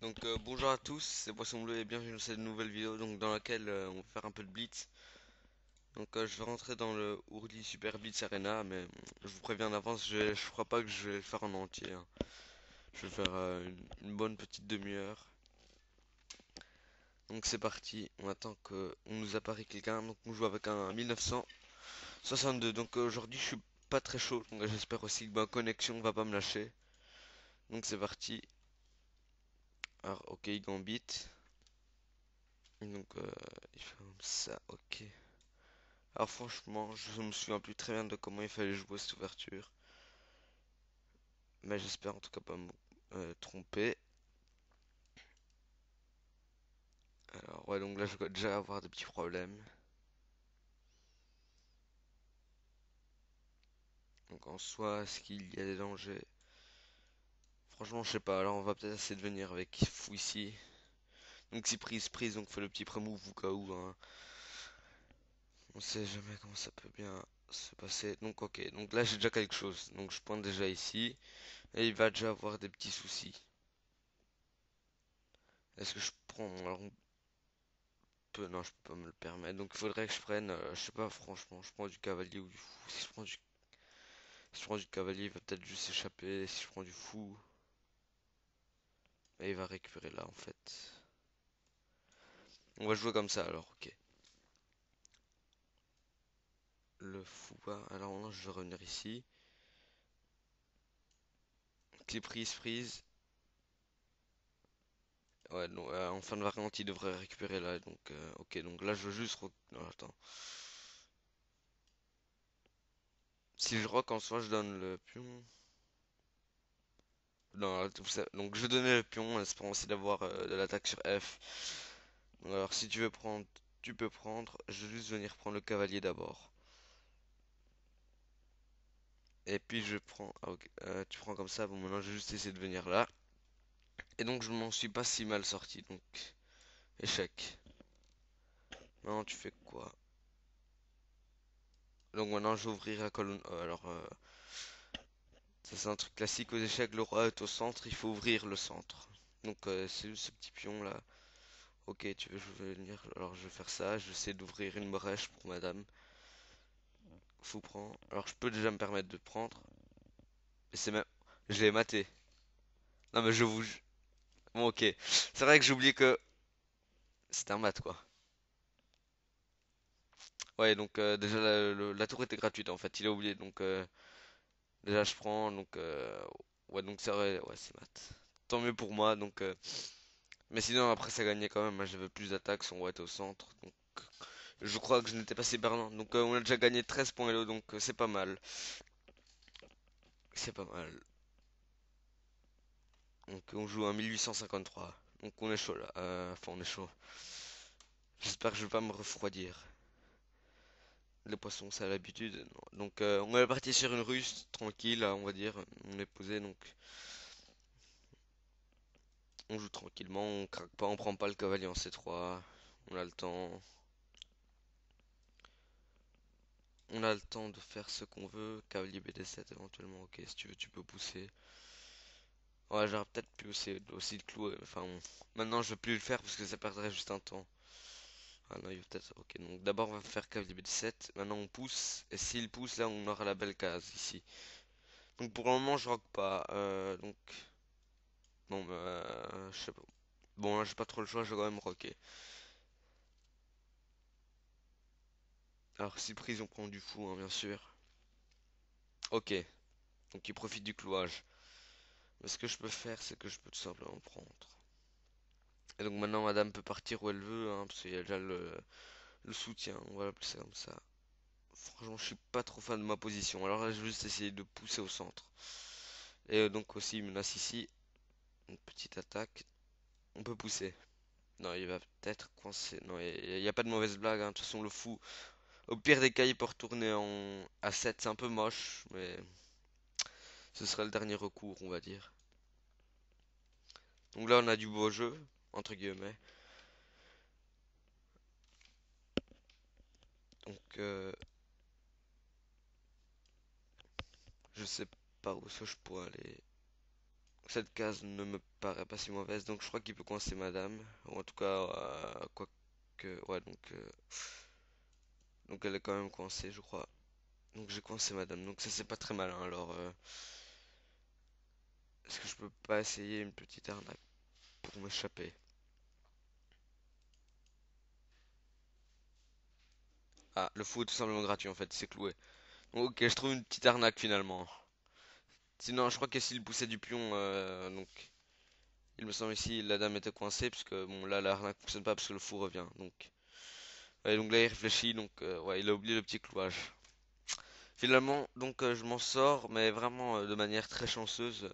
Bonjour à tous, c'est Poisson Bleu et bienvenue dans cette nouvelle vidéo dans laquelle on va faire un peu de blitz. Je vais rentrer dans le Ourli Super Blitz Arena, mais je vous préviens en avance, je crois pas que je vais le faire en entier, hein. Je vais faire une bonne petite demi-heure. Donc c'est parti, on attend que on nous apparaît quelqu'un. Donc on joue avec un 1962. Aujourd'hui je suis pas très chaud, donc j'espère aussi que ma connexion va pas me lâcher. Donc c'est parti. Alors ok, il gambit. Donc il fait comme ça, ok. Alors franchement, je me souviens plus très bien de comment il fallait jouer cette ouverture. Mais j'espère en tout cas pas me tromper. Alors ouais, donc là je dois déjà avoir des petits problèmes. Donc en soi, est-ce qu'il y a des dangers? Franchement, je sais pas. Alors on va peut-être essayer de venir avec fou ici. Donc si prise, donc fait le petit pré-move au cas où, hein. On sait jamais comment ça peut bien se passer. Donc ok, donc là j'ai déjà quelque chose. Donc je pointe déjà ici. Et il va déjà avoir des petits soucis. Est-ce que je prends? Alors non, je peux pas me le permettre. Donc il faudrait que je prenne, je sais pas, franchement, je prends du cavalier ou du fou. Si je prends du cavalier, il va peut-être juste s'échapper. Si je prends du fou, et il va récupérer là en fait. On va jouer comme ça alors, ok. Le fou pas. Alors là, je vais revenir ici. Clé prise. Ouais, non, en fin de variante, il devrait récupérer là. Ok, donc là, je veux juste. Non, attends. Si je rock en soi, je donne le pion. Non, tout ça. Donc je vais donner le pion en espérant aussi d'avoir de l'attaque sur F. Alors si tu veux prendre, tu peux prendre. Je vais juste venir prendre le cavalier d'abord. Et puis je prends. Ah, ok, tu prends comme ça. Bon, maintenant je vais juste essayer de venir là. Et donc je m'en suis pas si mal sorti. Donc échec. Maintenant tu fais quoi? Donc maintenant je vais ouvrir la colonne. Ça c'est un truc classique aux échecs. Le roi est au centre. Il faut ouvrir le centre. C'est juste ce petit pion là. Ok, tu veux je vais venir. Alors je vais faire ça. Je vais essayer d'ouvrir une brèche pour madame. Faut prendre. Alors je peux déjà me permettre de prendre. Mais c'est même. Je l'ai maté. Non mais je vous. Bon ok. C'est vrai que j'ai oublié que c'était un mat quoi. Ouais donc déjà la tour était gratuite en fait. Il a oublié déjà je prends ouais donc c'est vrai. Ouais c'est mat. Tant mieux pour moi mais sinon après ça gagnait quand même. Moi j'avais plus d'attaques. Son roi était au centre. Donc je crois que je n'étais pas si perdant. On a déjà gagné 13 points Elo c'est pas mal. C'est pas mal. Donc on joue un 1853. Donc on est chaud là. Enfin on est chaud. J'espère que je vais pas me refroidir. Les poissons, ça a l'habitude. Non. On est parti sur une ruse tranquille, là, on va dire. On est posé, donc on joue tranquillement, on craque pas, on prend pas le cavalier en C3. On a le temps. On a le temps de faire ce qu'on veut. Cavalier BD7 éventuellement, ok, si tu veux, tu peux pousser. Ouais, j'aurais peut-être pu aussi le clouer. Enfin, maintenant je vais plus le faire parce que ça perdrait juste un temps. Ah non, il va peut-être. Ok, donc d'abord on va faire cavalier B17. Maintenant on pousse. Et s'il pousse, là on aura la belle case ici. Donc pour le moment je rock pas. Bon, bah, je sais pas. Bon, là, j'ai pas trop le choix, je vais quand même rocker. Alors, si prise, on prend du fou, hein, bien sûr. Ok, donc il profite du clouage. Mais ce que je peux faire, c'est que je peux tout simplement prendre. Et donc maintenant, madame peut partir où elle veut, hein, parce qu'il y a déjà le soutien, on va l'appeler ça comme ça. Franchement, je suis pas trop fan de ma position. Alors là, je vais juste essayer de pousser au centre. Et donc aussi, il menace ici. Une petite attaque. On peut pousser. Non, il va peut-être coincer. Non, il y a pas de mauvaise blague, hein. De toute façon, le fou. Au pire des cas, il peut retourner en A7, c'est un peu moche, mais ce sera le dernier recours, on va dire. Donc là, on a du beau jeu, entre guillemets. Donc, je sais pas où ça je pourrais aller. Cette case ne me paraît pas si mauvaise. Donc je crois qu'il peut coincer madame. Ou en tout cas, quoi que... Ouais, donc elle est quand même coincée, je crois. Donc j'ai coincé madame. Donc ça c'est pas très malin. Alors, est-ce que je peux pas essayer une petite arnaque pour m'échapper? Ah, le fou est tout simplement gratuit en fait, c'est cloué. Ok, je trouve une petite arnaque finalement. Sinon, je crois que s'il poussait du pion, donc il me semble ici la dame était coincée parce que bon là l'arnaque fonctionne pas parce que le fou revient. Donc, ouais, donc là il réfléchit, donc ouais, il a oublié le petit clouage. Finalement, donc je m'en sors, mais vraiment de manière très chanceuse.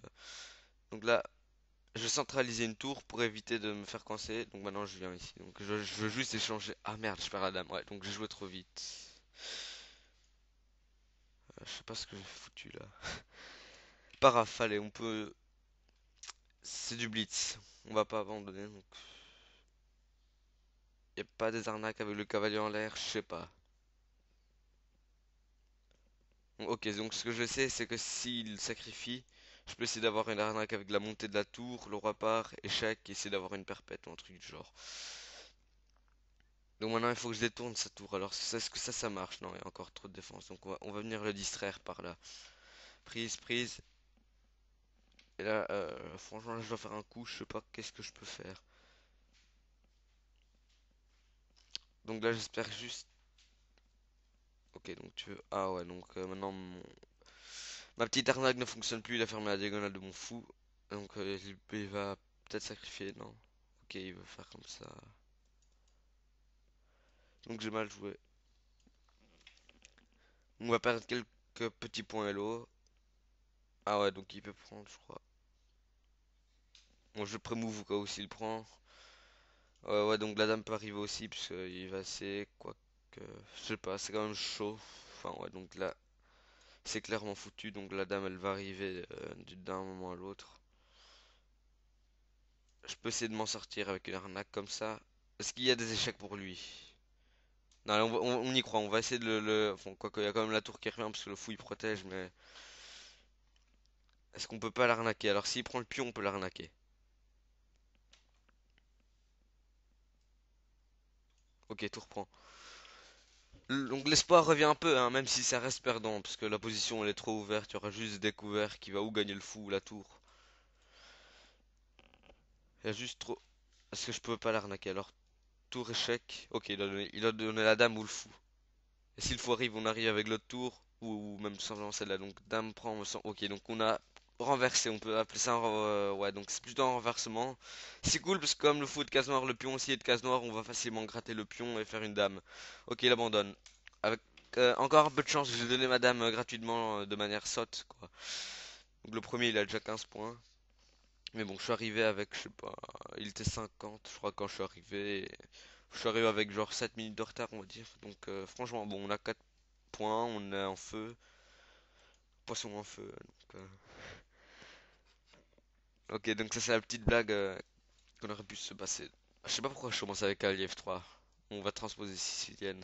Donc là, je vais centraliser une tour pour éviter de me faire coincer. Donc maintenant je viens ici. Donc je veux juste échanger. Ah merde, je perds la dame. Ouais, donc j'ai joué trop vite. Je sais pas ce que j'ai foutu là. Paraf, allez, on peut. C'est du blitz. On va pas abandonner. Donc y a pas des arnaques avec le cavalier en l'air, je sais pas. Bon, ok, donc ce que je sais, c'est que s'il sacrifie, je peux essayer d'avoir une arnaque avec la montée de la tour, le roi part, échec, et essayer d'avoir une perpète ou un truc du genre. Donc maintenant, il faut que je détourne sa tour. Alors, est-ce que ça marche? Non, il y a encore trop de défense. Donc on va venir le distraire par là. Prise, prise. Et là, franchement, je dois faire un coup. Je sais pas qu'est-ce que je peux faire. Donc là, j'espère juste. Ok, donc tu veux. Ah ouais, donc maintenant, ma petite arnaque ne fonctionne plus. Il a fermé la diagonale de mon fou. Donc il va peut-être sacrifier. Non. Ok, il veut faire comme ça. Donc j'ai mal joué. On va perdre quelques petits points LO. Ah ouais, donc il peut prendre, je crois. Bon, je prémove au cas où s'il prend. Ouais, donc la dame peut arriver aussi, puisqu'il va essayer, quoique, je sais pas, c'est quand même chaud. Enfin, ouais, donc là, c'est clairement foutu, donc la dame, elle va arriver d'un moment à l'autre. Je peux essayer de m'en sortir avec une arnaque comme ça. Est-ce qu'il y a des échecs pour lui? Non, allez, on y croit, on va essayer de Enfin, quoique, il y a quand même la tour qui revient, parce que le fou, il protège, mais... Est-ce qu'on peut pas l'arnaquer? Alors, s'il prend le pion, on peut l'arnaquer. Ok, tout reprend. Donc l'espoir revient un peu, hein, même si ça reste perdant, parce que la position elle est trop ouverte, il y aura juste découvert qui va ou gagner le fou ou la tour. Il y a juste trop. Est-ce que je peux pas l'arnaquer? Alors, tour échec. Ok, il a donné la dame ou le fou. Et si le fou arrive, on arrive avec l'autre tour, ou même tout simplement celle-là. Donc dame prend, ok, donc on a renversé, on peut appeler ça ouais, donc c'est plutôt un renversement. C'est cool parce que comme le fou est de case noire, le pion aussi est de case noire, on va facilement gratter le pion et faire une dame. Ok, il abandonne. Avec encore un peu de chance, j'ai donné ma dame gratuitement de manière sotte, quoi. Donc le premier, il a déjà 15 points. Mais bon, je suis arrivé avec, je sais pas, il était 50, je crois, quand je suis arrivé. Je suis arrivé avec genre 7 minutes de retard, on va dire. Donc franchement, bon, on a 4 points, on est en feu. Poisson en feu. Ok, donc ça c'est la petite blague qu'on aurait pu se passer. Je sais pas pourquoi je commence avec Aliev 3. On va transposer sicilienne.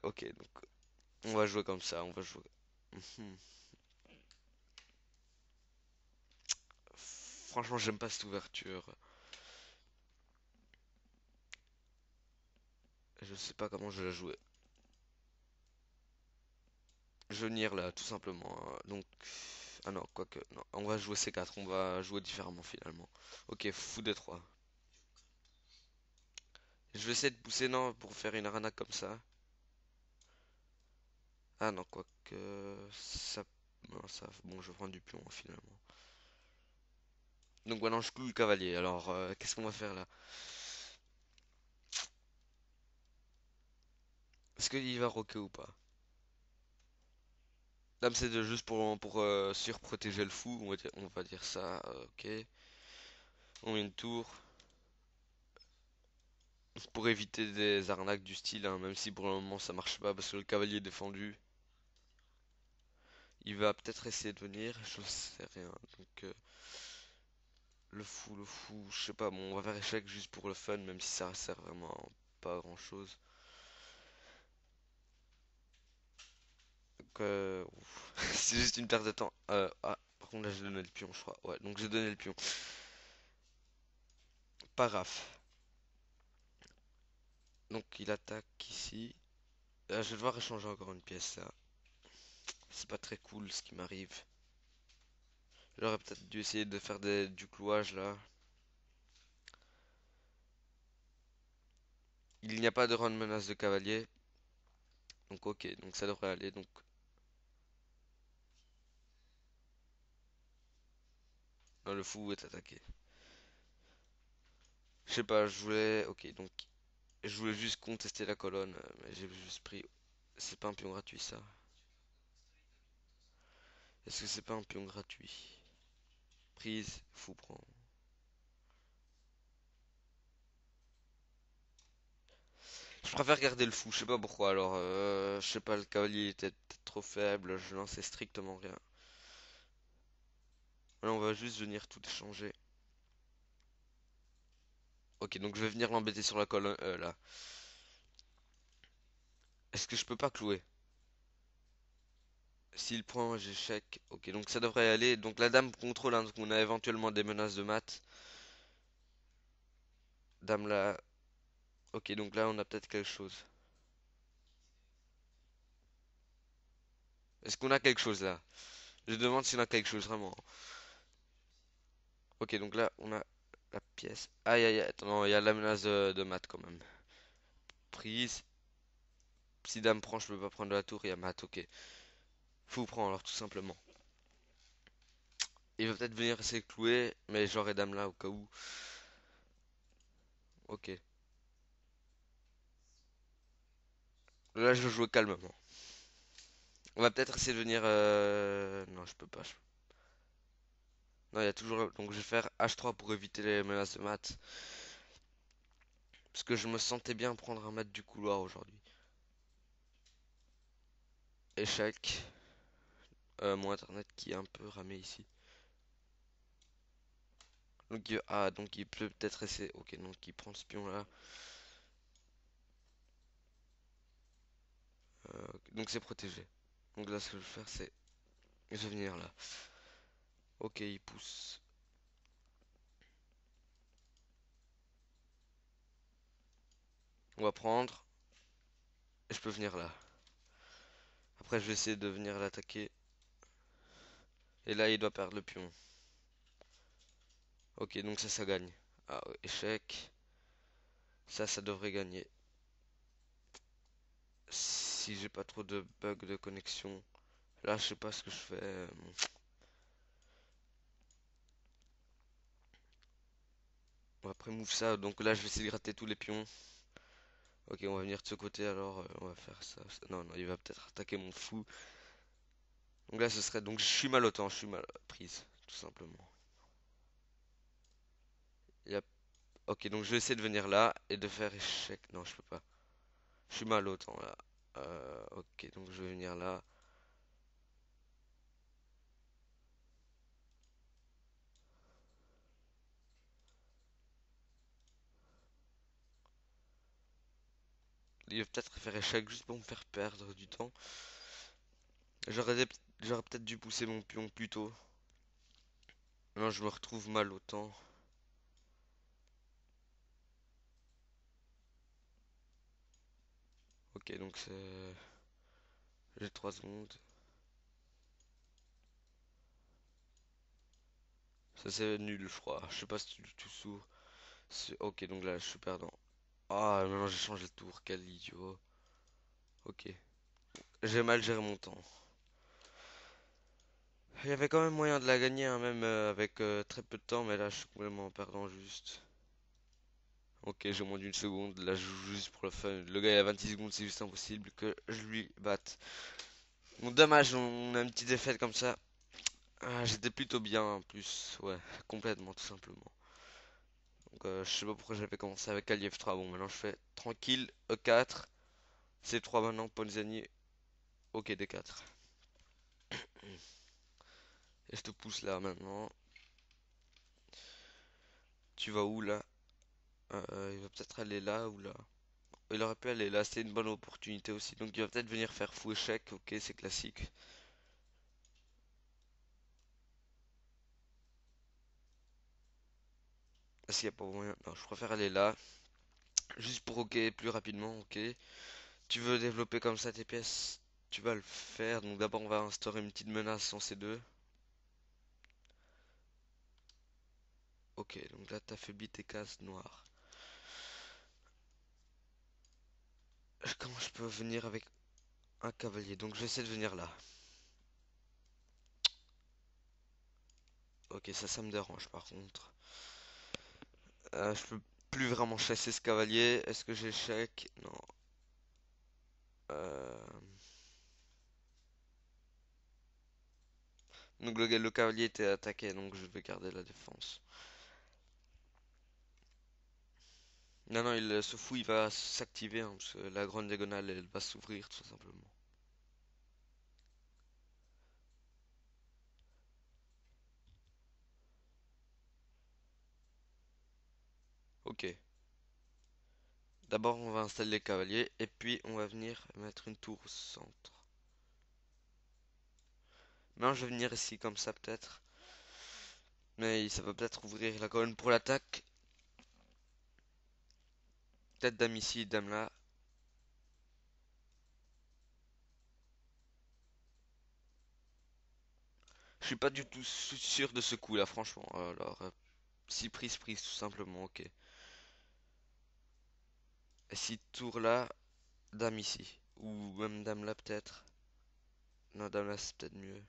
Ok, donc on va jouer comme ça, on va jouer. Mhm. Franchement, j'aime pas cette ouverture. Je sais pas comment je vais la jouer. Je vais venir là, tout simplement. Donc, ah non, quoique, non, on va jouer C4, on va jouer différemment finalement. Ok, fou des 3. Je vais essayer de pousser, non, pour faire une arnaque comme ça. Ah non, quoique, ça, non, ça, bon, je vais prendre du pion finalement. Donc maintenant, je cloue le cavalier. Alors, qu'est-ce qu'on va faire là? Est-ce qu'il va roquer ou pas? Dame C2 juste pour surprotéger le fou, on va dire ça, ok. On met une tour. Pour éviter des arnaques du style, hein, même si pour le moment ça marche pas parce que le cavalier est défendu. Il va peut-être essayer de venir, je sais rien. Donc le fou, je sais pas, bon on va faire échec juste pour le fun, même si ça sert vraiment pas à grand chose. Donc c'est juste une perte de temps. Ah, par contre là j'ai donné le pion je crois. Ouais, donc j'ai donné le pion. paraf. Donc il attaque ici. Je vais devoir échanger encore une pièce là. C'est pas très cool ce qui m'arrive. J'aurais peut-être dû essayer de faire du clouage là. Il n'y a pas de rang de menace de cavalier. Donc ok, donc ça devrait aller. Donc non, le fou est attaqué. Je sais pas, je voulais. Ok, donc je voulais juste contester la colonne, mais j'ai juste pris. C'est pas un pion gratuit ça. Est-ce que c'est pas un pion gratuit? Prise, fou prend. Je préfère garder le fou, je sais pas pourquoi alors. Je sais pas, le cavalier était peut-être trop faible, je lançais strictement rien. Là, on va juste venir tout échanger. Ok, donc je vais venir l'embêter sur la colonne, là. Est-ce que je peux pas clouer? S'il prend, j'échec. Ok, donc ça devrait aller. Donc la dame contrôle, hein, donc on a éventuellement des menaces de mat. Dame là. Ok, donc là on a peut-être quelque chose. Est-ce qu'on a quelque chose là? Je demande si on a quelque chose vraiment. Ok, donc là on a la pièce. Aïe aïe aïe, attends, non, il y a la menace de mat quand même. Prise. Si dame prend, je peux pas prendre de la tour, il y a mat, ok. Fou prend alors tout simplement. Il va peut-être venir essayer de clouer, mais j'aurai dame là au cas où. Ok. Là je veux jouer calmement. On va peut-être essayer de venir. Non, je peux pas. Non, il y a toujours. Donc je vais faire H3 pour éviter les menaces de mat. Parce que je me sentais bien prendre un mat du couloir aujourd'hui. Échec. Mon internet qui est un peu ramé ici. Donc ah, donc il peut peut-être essayer. Ok, donc il prend ce pion là. Donc c'est protégé. Donc là, ce que je vais faire, c'est. Je vais venir là. Ok, il pousse. On va prendre. Et je peux venir là. Après, je vais essayer de venir l'attaquer. Et là, il doit perdre le pion. Ok, donc ça gagne. Ah, échec. Ça devrait gagner. Si j'ai pas trop de bugs de connexion. Là, je sais pas ce que je fais. On va pré-move ça. Donc là, je vais essayer de gratter tous les pions. Ok, on va venir de ce côté alors. On va faire ça. Non, non, il va peut-être attaquer mon fou. Donc là, ce serait. Donc je suis mal au temps. Je suis mal prise. Tout simplement. Il y a- Ok, donc je vais essayer de venir là et de faire échec. Non, je peux pas. Je suis mal au temps là. Ok, donc je vais venir là. Il va peut-être faire échec juste pour me faire perdre du temps. J'aurais dé- J'aurais peut-être dû pousser mon pion plus tôt. Non, je me retrouve mal au temps. Ok, donc c'est. J'ai 3 secondes. Ça c'est nul, je crois. Je sais pas si tu souris. Ok, donc là je suis perdant. Ah, maintenant j'ai changé le tour. Quel idiot. Ok. J'ai mal géré mon temps. Il y avait quand même moyen de la gagner, hein, même avec très peu de temps, mais là je suis complètement perdant juste. Ok, j'ai moins d'une seconde. Là je joue juste pour le fun. Le gars il a 26 secondes, c'est juste impossible que je lui batte. Bon, dommage, on a une petite défaite comme ça. Ah, j'étais plutôt bien en plus. Ouais, complètement, tout simplement. Donc je sais pas pourquoi j'avais commencé avec Ali F3. Bon, maintenant je fais tranquille, E4. C3 maintenant, Ponzani. Ok, D4. Et je te pousse là maintenant. Tu vas où là? Il va peut-être aller là ou là. Il aurait pu aller là, c'était une bonne opportunité aussi. Donc il va peut-être venir faire fou échec. Ok, c'est classique. Est-ce qu'il n'y a pas moyen? Non, je préfère aller là. Juste pour ok plus rapidement, ok. Tu veux développer comme ça tes pièces? Tu vas le faire. Donc d'abord on va instaurer une petite menace en C2. Ok, donc là t'affaiblis tes cases noires. Comment je peux venir avec un cavalier? Donc je vais essayer de venir là. Ok, ça me dérange par contre. Je peux plus vraiment chasser ce cavalier. Est-ce que j'ai échec? Non. Euh, Donc le cavalier était attaqué, donc je vais garder la défense. Non, non, ce fou il va s'activer, hein, parce que la grande diagonale elle va s'ouvrir tout simplement. Ok. D'abord on va installer les cavaliers et puis on va venir mettre une tour au centre. Maintenant je vais venir ici comme ça peut-être. Mais ça va peut-être ouvrir la colonne pour l'attaque. Peut-être dame ici, dame là. Je suis pas du tout sûr de ce coup là, franchement. Alors, si prise, prise, tout simplement, ok. Et si tour là, dame ici. Ou même dame là peut-être. Non, dame là c'est peut-être mieux.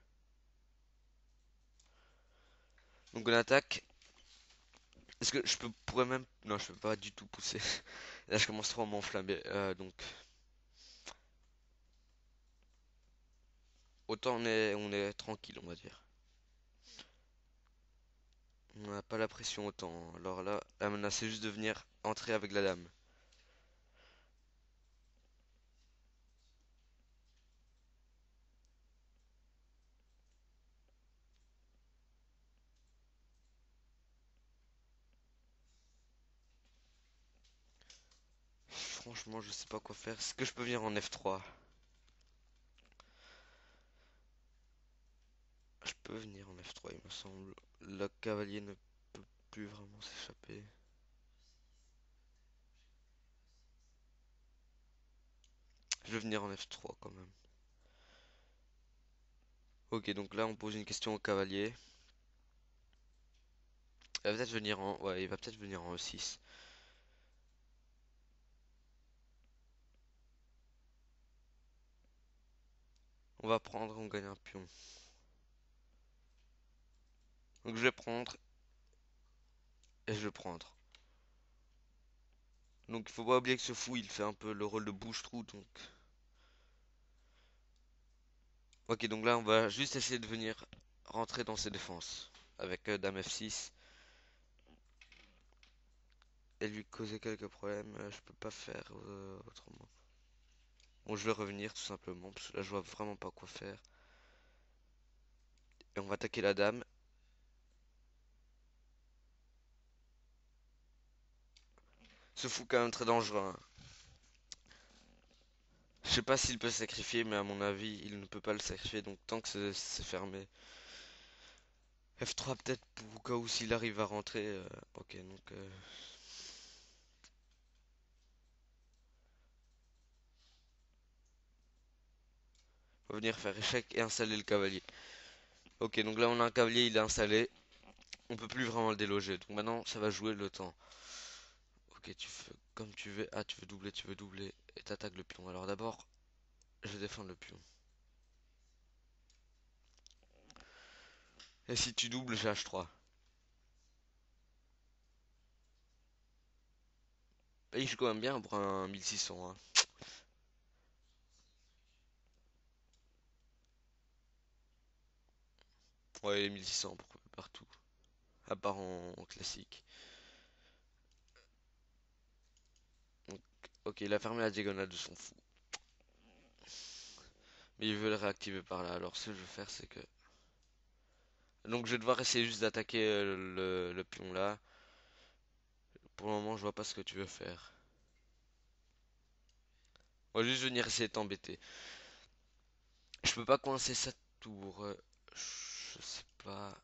Donc on attaque. Est-ce que je pourrais même... Non, je peux pas du tout pousser. Là je commence trop à m'enflammer. Donc, autant on est tranquille, on va dire. On n'a pas la pression autant. Alors là, la menace c'est juste de venir entrer avec la dame. Franchement, je sais pas quoi faire. Est-ce que je peux venir en F3? Je peux venir en F3, il me semble. Le cavalier ne peut plus vraiment s'échapper. Je vais venir en F3 quand même. Ok, donc là on pose une question au cavalier. Il va peut-être venir en... Ouais, il va peut-être venir en E6. On va prendre, on gagne un pion. Donc je vais prendre et je vais prendre. Donc il faut pas oublier que ce fou il fait un peu le rôle de bouche-trou donc. Ok, donc là on va juste essayer de venir rentrer dans ses défenses. Avec dame F6 et lui causer quelques problèmes. Je peux pas faire autrement. Bon, je vais revenir tout simplement parce que là je vois vraiment pas quoi faire. Et on va attaquer la dame. Ce fou quand même très dangereux, hein. Je sais pas s'il peut se sacrifier, mais à mon avis, il ne peut pas le sacrifier. Donc tant que c'est fermé. F3 peut-être pour au cas où s'il arrive à rentrer. Ok, donc on va venir faire échec et installer le cavalier. Ok, donc là on a un cavalier, il est installé. On peut plus vraiment le déloger. Donc maintenant, ça va jouer le temps. Ok, tu fais comme tu veux. Ah, tu veux doubler, tu veux doubler. Et t'attaques le pion. Alors d'abord, je vais défendre le pion. Et si tu doubles, j'ai H3. Et il joue quand même bien pour un 1600, hein. Ouais, il est 1600 partout. À part en classique. Donc, ok, il a fermé la diagonale de son fou. Mais il veut le réactiver par là. Alors ce que je vais faire, c'est que... Donc je vais devoir essayer juste d'attaquer le pion là. Pour le moment, je vois pas ce que tu veux faire. On va juste venir essayer de t'embêter. Je peux pas coincer cette tour. Je sais pas.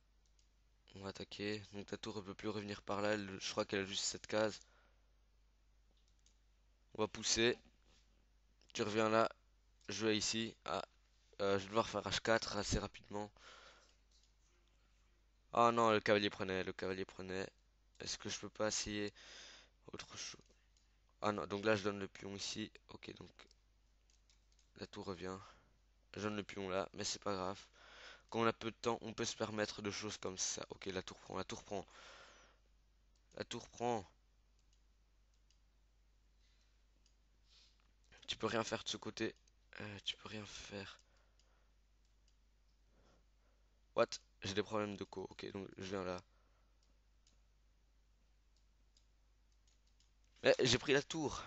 On va attaquer. Donc ta tour ne peut plus revenir par là. Je crois qu'elle a juste cette case. On va pousser. Tu reviens là. Je vais ici. Ah, je vais devoir faire H4 assez rapidement. Ah non, le cavalier prenait. Le cavalier prenait. Est-ce que je peux pas essayer autre chose? Ah non, donc là je donne le pion ici. Ok, donc la tour revient. Je donne le pion là, mais c'est pas grave. Quand on a peu de temps, on peut se permettre de choses comme ça. Ok, la tour prend, la tour prend. La tour prend. Tu peux rien faire de ce côté. Tu peux rien faire. What? J'ai des problèmes de co. Ok, donc je viens là. Mais j'ai pris la tour.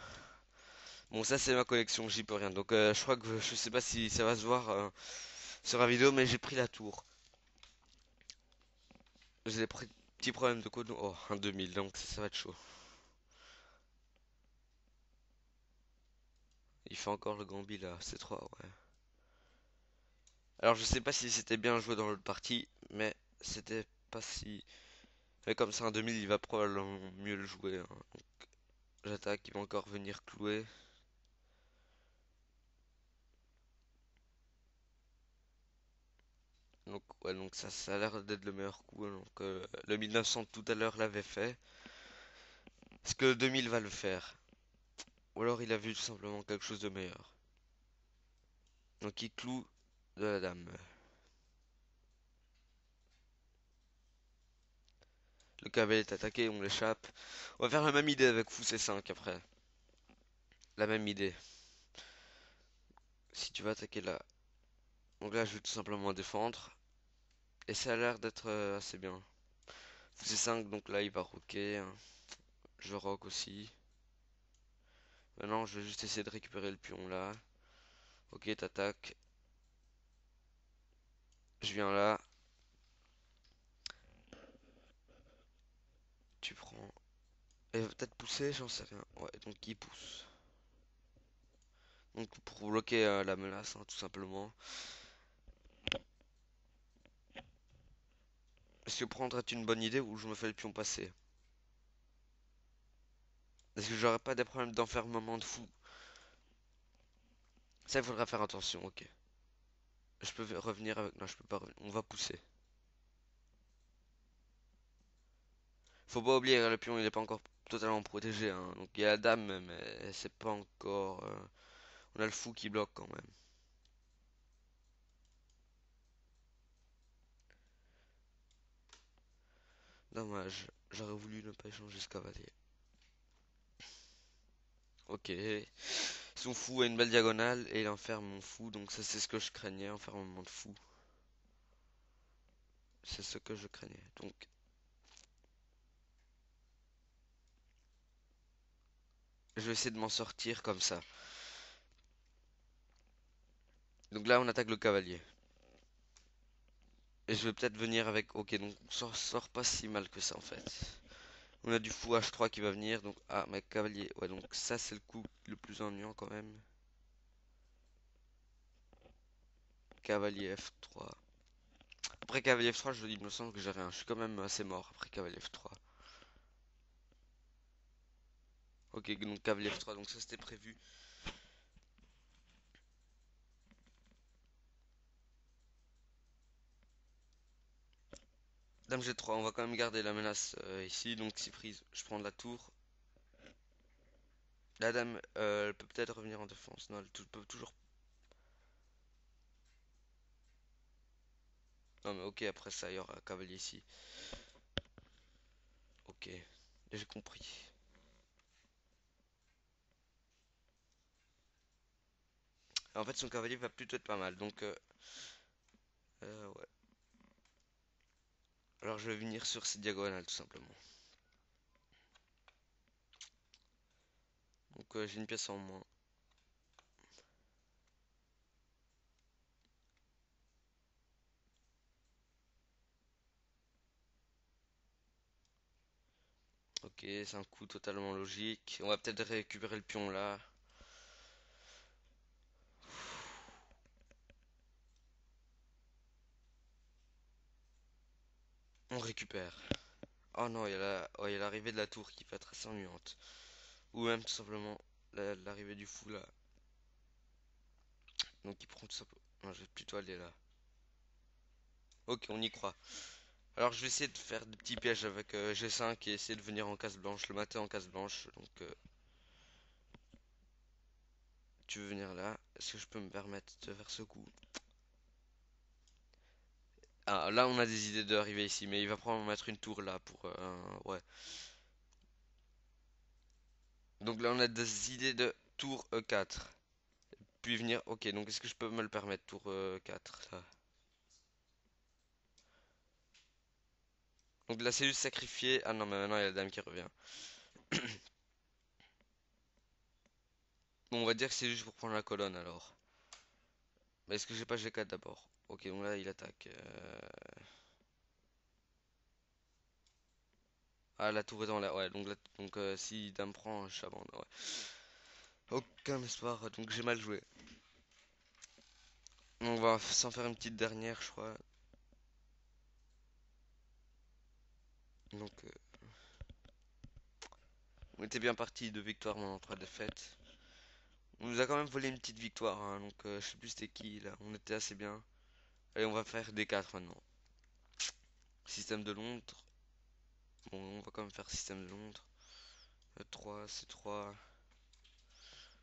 Bon, ça c'est ma collection, j'y peux rien. Donc je crois que je sais pas si ça va se voir sur la vidéo, mais j'ai pris la tour. J'ai des petits problèmes de co. Oh, un 2000, donc ça va être chaud. Il fait encore le Gambi là, c'est 3 ouais. Alors je sais pas si c'était bien joué dans l'autre partie, mais c'était pas si... Mais comme c'est un 2000, il va probablement mieux le jouer, hein. J'attaque, il va encore venir clouer. Donc ouais, donc ça a l'air d'être le meilleur coup, hein. Donc le 1900 tout à l'heure l'avait fait. Est-ce que le 2000 va le faire? Ou alors il a vu tout simplement quelque chose de meilleur. Donc il cloue de la dame. Le cavalier est attaqué, on l'échappe. On va faire la même idée avec fou C5 après. La même idée. Si tu vas attaquer là. Donc là je vais tout simplement défendre. Et ça a l'air d'être assez bien. Fou C5, donc là il va roquer, hein. Je rock aussi. Maintenant je vais juste essayer de récupérer le pion là. Ok, t'attaques. Je viens là. Tu prends. Elle va peut-être pousser, j'en sais rien. Ouais, donc il pousse. Donc pour bloquer la menace, hein, tout simplement. Est-ce que prendre est une bonne idée ou je me fais le pion passer? Est-ce que j'aurais pas des problèmes d'enfermement de fou? Ça, il faudra faire attention, ok. Je peux revenir avec... Non, je peux pas revenir. On va pousser. Faut pas oublier, le pion, il est pas encore totalement protégé, hein. Donc il y a la dame, mais c'est pas encore... On a le fou qui bloque quand même. Dommage. J'aurais voulu ne pas échanger ce cavalier. Ok. Son fou a une belle diagonale et il enferme mon fou. Donc ça, c'est ce que je craignais, enfermement de fou. C'est ce que je craignais. Donc, je vais essayer de m'en sortir comme ça. Donc là, on attaque le cavalier. Et je vais peut-être venir avec... Ok, donc on s'en sort pas si mal que ça en fait. On a du fou H3 qui va venir. Donc, ah, mais cavalier. Ouais, donc ça, c'est le coup le plus ennuyant quand même. Cavalier F3. Après cavalier F3, il me semble que j'ai rien. Je suis quand même assez mort après cavalier F3. Ok, donc cavalier F3, donc ça c'était prévu. Dame G3, on va quand même garder la menace ici. Donc si prise, je prends de la tour. La dame, elle peut peut-être revenir en défense. Non, elle peut toujours... Non mais ok, après ça, il y aura un cavalier ici. Ok, j'ai compris. En fait, son cavalier va plutôt être pas mal. Donc, ouais. Alors, je vais venir sur cette diagonale, tout simplement. Donc, j'ai une pièce en moins. Ok, c'est un coup totalement logique. On va peut-être récupérer le pion là. on récupère. Oh non, il y a l'arrivée de la tour qui va être assez ennuyante. Ou même tout simplement l'arrivée du fou là. Donc il prend tout simplement. Non, je vais plutôt aller là. Ok, on y croit. Alors je vais essayer de faire des petits pièges avec G5 et essayer de venir en case blanche, le mater en case blanche. Donc tu veux venir là? Est-ce que je peux me permettre de faire ce coup? Ah, là on a des idées d'arriver ici, mais il va probablement mettre une tour là pour... ouais. Donc là on a des idées de tour E4. Puis venir... Ok, donc est-ce que je peux me le permettre, tour 4 là? Donc là c'est juste sacrifié. Ah non, mais maintenant il y a la dame qui revient. Bon, on va dire que c'est juste pour prendre la colonne alors. Mais est-ce que j'ai pas G4 d'abord? Ok, donc là il attaque. Ah, la tour est dans l'air. Ouais, donc si dame prend, j'abandonne. Ouais. Aucun espoir, donc j'ai mal joué. On va s'en faire une petite dernière, je crois. Donc, on était bien parti de victoire, mais en 3 défaites. On nous a quand même volé une petite victoire, hein, donc je sais plus c'était qui là. On était assez bien. Allez, on va faire D4 maintenant. Système de Londres. Bon, on va quand même faire système de Londres. 3, C3.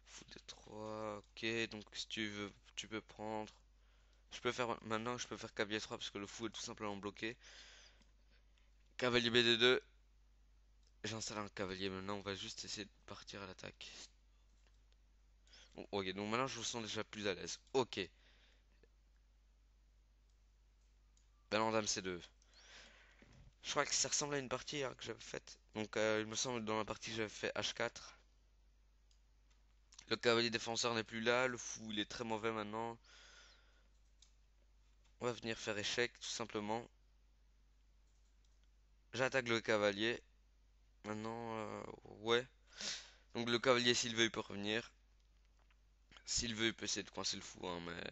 Fou D3. Ok, donc si tu veux, tu peux prendre. Je peux faire maintenant, je peux faire cavalier 3 parce que le fou est tout simplement bloqué. Cavalier BD2. J'installe un cavalier maintenant, on va juste essayer de partir à l'attaque. Bon, ok, donc maintenant je me sens déjà plus à l'aise. Ok. Ballon dame C2. Je crois que ça ressemble à une partie hein, que j'avais faite. Donc il me semble dans la partie que j'avais fait H4. Le cavalier défenseur n'est plus là, le fou il est très mauvais maintenant. On va venir faire échec tout simplement. J'attaque le cavalier. Maintenant, ouais. Donc le cavalier s'il veut il peut revenir. S'il veut il peut essayer de coincer le fou, hein, mais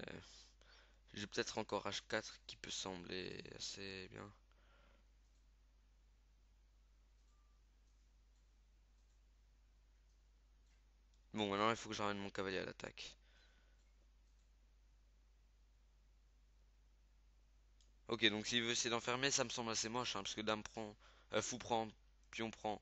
j'ai peut-être encore H4 qui peut sembler assez bien. Bon, maintenant il faut que j'emmène mon cavalier à l'attaque. Ok, donc s'il veut essayer d'enfermer, ça me semble assez moche, hein, parce que dame prend, fou prend, pion prend.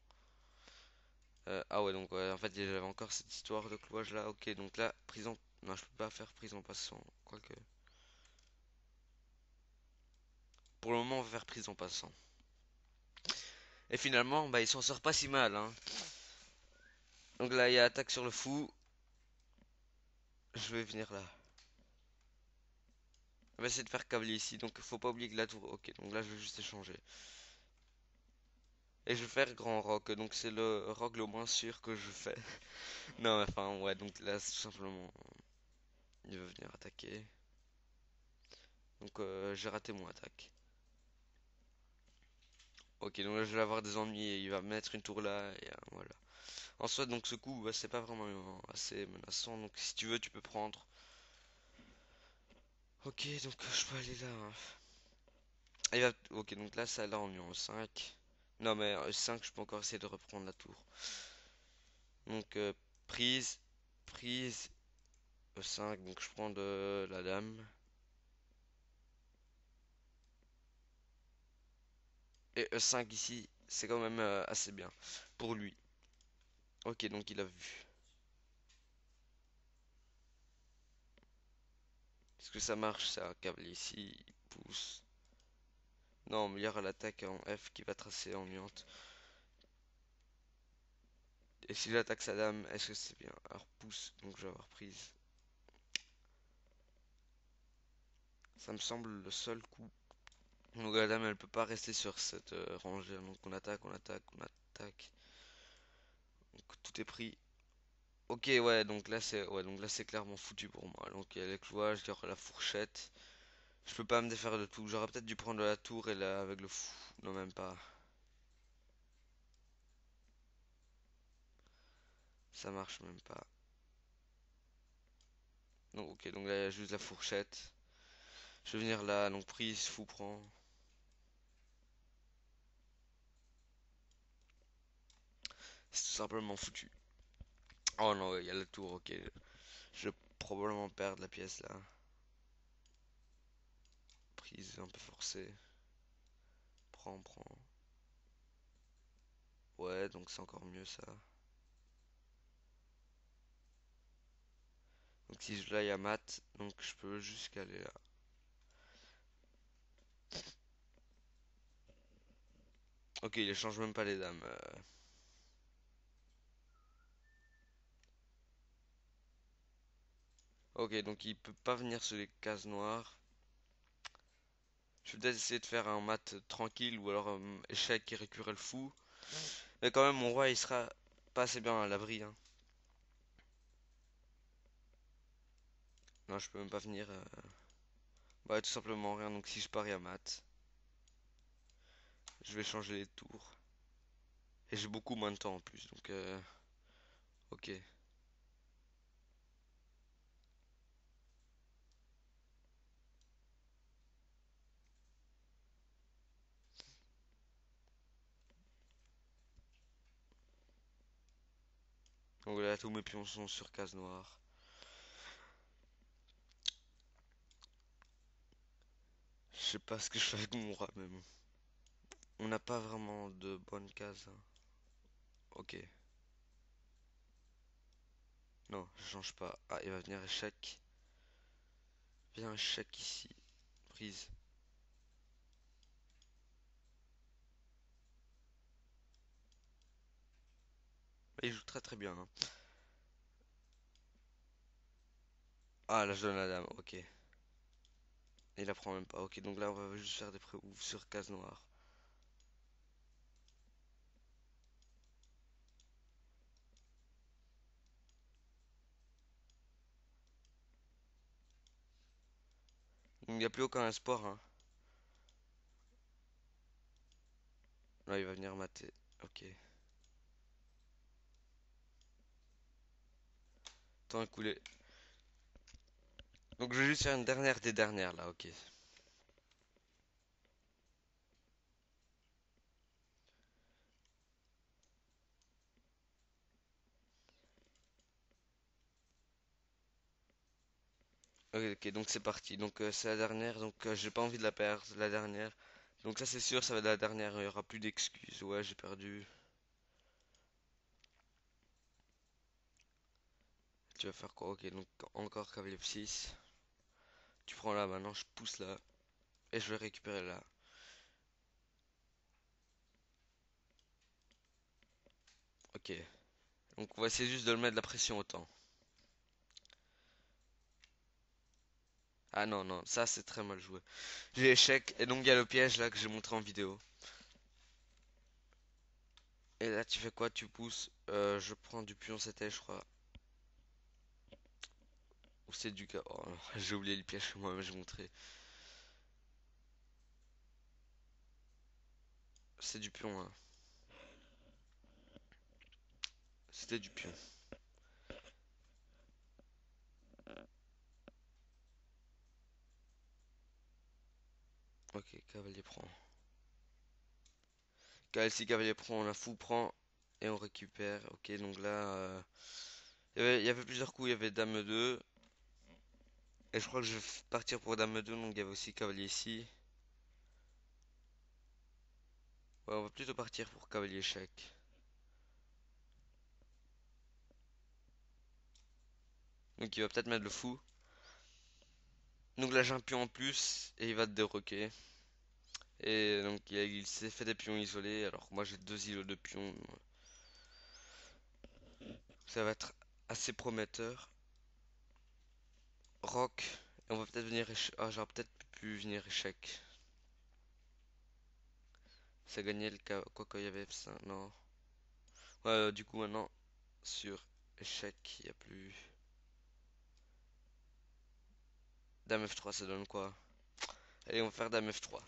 Ah ouais, donc ouais, en fait j'avais encore cette histoire de cloche là. Ok, donc là, prison. Non, je peux pas faire prison passant. Quoique. Pour le moment, on va faire prison passant. Et finalement, bah il s'en sort pas si mal, hein. Donc là, il y a attaque sur le fou. Je vais venir là. On va essayer de faire cavalier ici, donc faut pas oublier que la tour. Ok, donc là je vais juste échanger. Et je vais faire grand roc, donc c'est le roc le moins sûr que je fais. Non, enfin, ouais, donc là, c'est tout simplement. Il veut venir attaquer. Donc j'ai raté mon attaque. Ok, donc là je vais avoir des ennuis et il va mettre une tour là et voilà. En soi, donc ce coup, bah, c'est pas vraiment assez menaçant. Donc si tu veux, tu peux prendre. Ok, donc je peux aller là, hein. Ok, donc là, ça là, on est en 5. Non, mais 5, je peux encore essayer de reprendre la tour. Donc prise, prise, E5, donc je prends de la dame. Et E5 ici, c'est quand même assez bien pour lui. Ok, donc il a vu. Est-ce que ça marche ça? Cavalier ici, il pousse. Non, mais il y aura l'attaque en F qui va tracer ennuyante. Et s'il attaque sa dame, est-ce que c'est bien? Alors pousse, donc je vais avoir prise. Ça me semble le seul coup. Donc la dame elle peut pas rester sur cette rangée. Donc on attaque, on attaque, on attaque. Donc tout est pris. Ok ouais donc là c'est clairement foutu pour moi. Donc il y a les clouages, il y aura la fourchette. Je peux pas me défaire de tout. J'aurais peut-être dû prendre la tour et là avec le fou. Non même pas. Ça marche même pas. Donc ok donc là il y a juste la fourchette. Je vais venir là, donc prise, fou prend. C'est tout simplement foutu. Oh non, il y a la tour, ok. Je vais probablement perdre la pièce là. Prise un peu forcée. Prends, prends. Ouais, donc c'est encore mieux ça. Donc si je l'aille à mat, donc je peux jusqu'aller là. Ok, il échange même pas les dames. Ok, donc il peut pas venir sur les cases noires. Je vais peut-être essayer de faire un mat tranquille ou alors échec et récupérer le fou. Mais quand même, mon roi il sera pas assez bien à l'abri, hein. Non, je peux même pas venir. Bah, tout simplement rien. Donc si je parie à mat, je vais changer les tours. Et j'ai beaucoup moins de temps en plus. Donc, ok. Donc là, tous mes pions sont sur case noire. Je sais pas ce que je fais avec mon roi même. On n'a pas vraiment de bonnes cases, hein. Ok. Non, je change pas. Ah, il va venir échec. Viens échec ici. Prise. Il joue très très bien, hein. Ah, là je donne la dame. Ok. Il la prend même pas. Ok, donc là on va juste faire des pré sur case noire. Il n'y a plus aucun espoir, hein. Là il va venir mater. Ok. Temps écoulé. Donc je vais juste faire une dernière des dernières là. Ok. Ok, ok, donc c'est parti. Donc c'est la dernière. Donc j'ai pas envie de la perdre. La dernière. Donc ça c'est sûr, ça va être la dernière. Il y aura plus d'excuses. Ouais, j'ai perdu. Tu vas faire quoi? Ok, donc encore cavalier F6. Tu prends là maintenant, je pousse là. Et je vais récupérer là. Ok. Donc on va essayer juste de le mettre de la pression autant. Ah non, non, ça c'est très mal joué. J'ai échec. Et donc il y a le piège là que j'ai montré en vidéo. Et là tu fais quoi? Tu pousses. Je prends du pion 7 je crois. Ou c'est du cas. Oh non, j'ai oublié le piège que moi-même j'ai montré. C'est du pion, hein. C'était du pion. Ok, cavalier prend. Si cavalier prend, on a fou prend. Et on récupère. Ok, donc là. Il y avait plusieurs coups. Il y avait dame 2. Et je crois que je vais partir pour dame 2. Donc il y avait aussi cavalier ici. Ouais, on va plutôt partir pour cavalier échec. Donc il va peut-être mettre le fou. Donc là j'ai un pion en plus. Et il va te déroquer. Et donc il s'est fait des pions isolés. Alors moi j'ai deux îlots de pions. Ça va être assez prometteur. Rock. Et on va peut-être venir échec. Ah, j'aurais peut-être pu venir échec. Ça gagnait le cas. Quoi qu'il y avait F5. Non. Ouais, du coup maintenant sur échec, il n'y a plus. Dame F3, ça donne quoi? Allez, on va faire Dame F3.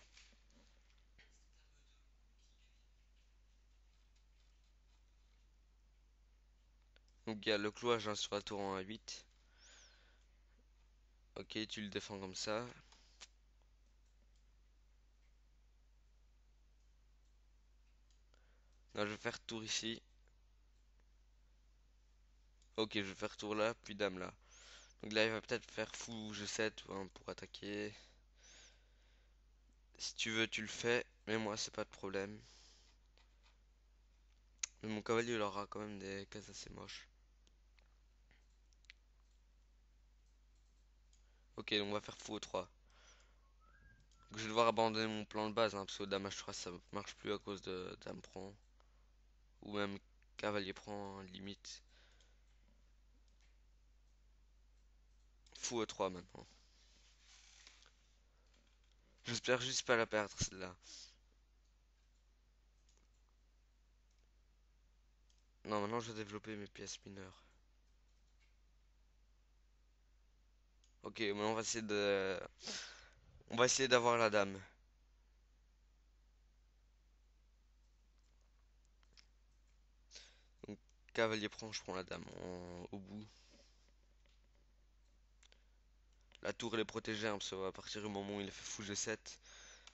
Donc il y a le clouage hein, sur la tour en A8. Ok, tu le défends comme ça. Là, je vais faire tour ici. Ok, je vais faire tour là, puis dame là. Donc là, il va peut-être faire fou G7 hein, pour attaquer. Si tu veux, tu le fais, mais moi, c'est pas de problème. Mais mon cavalier, il aura quand même des cases assez moches. Ok, donc on va faire fou au 3. Donc je vais devoir abandonner mon plan de base, hein, parce que dame H3, ça marche plus à cause de dame prend. Ou même cavalier prend, hein, limite. Fou au 3 maintenant. J'espère juste pas la perdre, celle-là. Non, maintenant je vais développer mes pièces mineures. Ok, maintenant on va essayer de... On va essayer d'avoir la dame. Donc cavalier prend, je prends la dame au bout. La tour elle est protégée, hein, parce qu'à partir du moment où il a fait fou G7,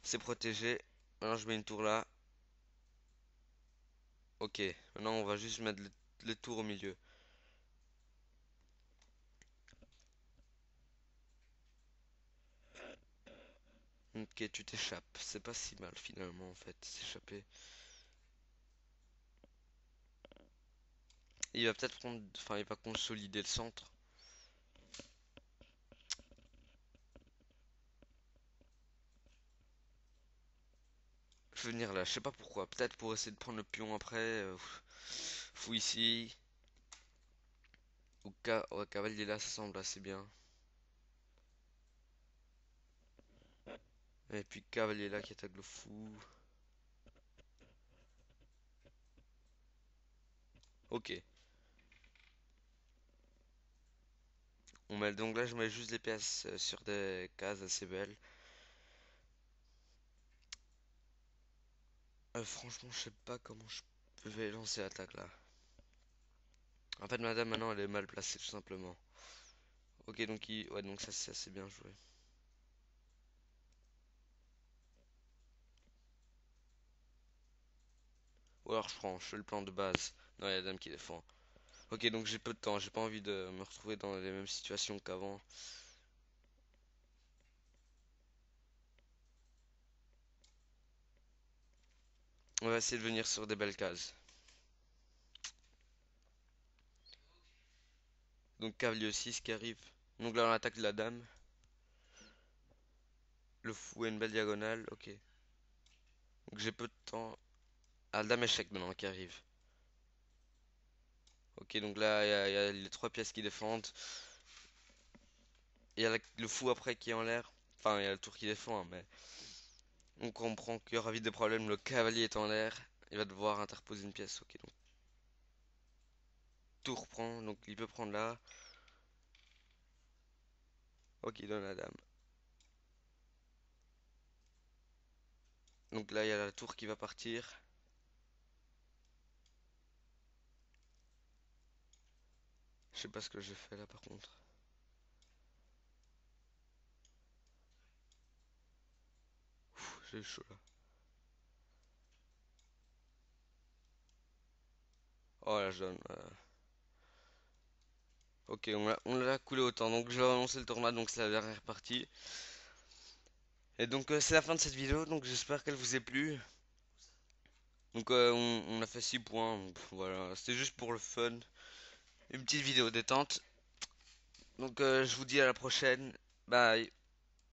c'est protégé. Maintenant je mets une tour là. Ok, maintenant on va juste mettre les tours au milieu. Ok, tu t'échappes. C'est pas si mal finalement en fait, s'échapper. Il va peut-être prendre... Enfin, il va consolider le centre. Je vais venir là, je sais pas pourquoi. Peut-être pour essayer de prendre le pion après. Fou ici. Ou ouais, cavalier là, ça semble assez bien. Et puis cavalier là qui attaque le fou. Ok. On met donc là, je mets juste les pièces sur des cases assez belles. Franchement, je sais pas comment je vais lancer l'attaque là. En fait, madame, maintenant, elle est mal placée, tout simplement. Ok, donc ouais, donc ça, c'est assez bien joué. Ou alors, je fais le plan de base. Non, il y a la dame qui défend. Ok, donc j'ai peu de temps, j'ai pas envie de me retrouver dans les mêmes situations qu'avant. On va essayer de venir sur des belles cases. Donc cavalier 6 qui arrive. Donc là, on attaque la dame. Le fou a une belle diagonale, ok. Donc j'ai peu de temps. Ah, la dame échec maintenant qui arrive. Ok, donc là, il y a les trois pièces qui défendent. Il y a le fou après qui est en l'air. Enfin, il y a le tour qui défend, hein, mais on comprend qu'il y aura vite des problèmes. Le cavalier est en l'air. Il va devoir interposer une pièce. Ok, donc tour prend. Donc il peut prendre là. Ok, il donne la dame. Donc là, il y a la tour qui va partir. Je sais pas ce que j'ai fait là par contre. J'ai eu chaud là. Oh là, je donne. Ok, on l'a coulé autant. Donc je vais annoncer le tournoi. Donc c'est la dernière partie. Et donc c'est la fin de cette vidéo. Donc j'espère qu'elle vous ait plu. Donc on a fait 6 points. Donc, voilà, c'était juste pour le fun. Une petite vidéo détente. Donc je vous dis à la prochaine. Bye.